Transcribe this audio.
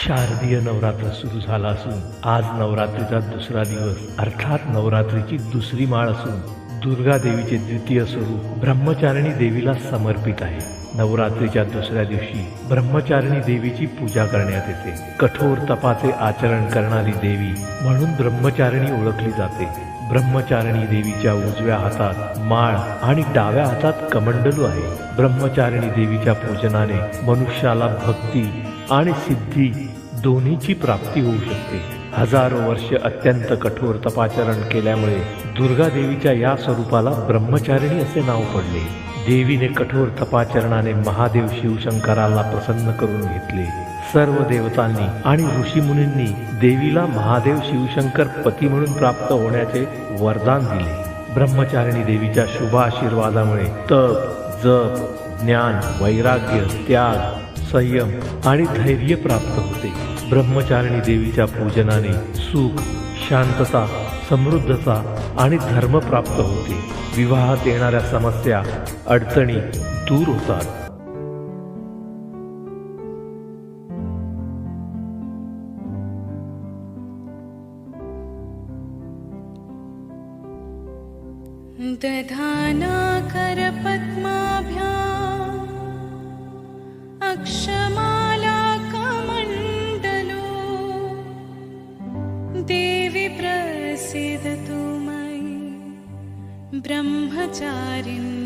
शारदीय नवरात्र सुरू झाला असून आज नवरात्रीचा दुसरा दिवस अर्थात नवरात्रीची दुसरी माळ असून दुर्गा देवीचे द्वितीय स्वरूप ब्रह्मचारिणी देवीला समर्पित आहे. नवरात्रीच्या दुसऱ्या दिवशी ब्रह्मचारिणी देवीची पूजा करण्यात येते. कठोर तपाचे आचरण करणारी देवी म्हणून ब्रह्मचारिणी ओळखली जाते. ब्रह्मचारिणी देवीच्या उजव्या हातात माळ आणि डाव्या हातात कमंडलू आहे. ब्रह्मचारिणी देवीच्या पूजनाने मनुष्याला भक्ती आणि सिद्धी दोन्हीची प्राप्ती होऊ शकते. हजारो वर्ष अत्यंत कठोर तपाचरण केल्यामुळे दुर्गा देवीच्या या स्वरूपाला ब्रह्मचारिणी असे नाव पडले. देवीने कठोर तपाचरणाने महादेव शिवशंकराला प्रसन्न करून घेतले. सर्व देवतांनी आणि ऋषीमुनींनी देवीला महादेव शिवशंकर पती म्हणून प्राप्त होण्याचे वरदान दिले. ब्रह्मचारिणी देवीच्या शुभ आशीर्वादामुळे तप, जप, ज्ञान, वैराग्य, त्याग, संयम आणि धैर्य प्राप्त होते. ब्रह्मचारिणी देवीच्या पूजनाने सुख, शांतता, समृद्धता आणि धर्म प्राप्त होते. विवाहात येणाऱ्या समस्या, अडचणी दूर होतात. दधाना करपद्माभ्याम् अक्षमाला कमण्डलो देवी प्रसीदतु मयि ब्रह्मचारिणी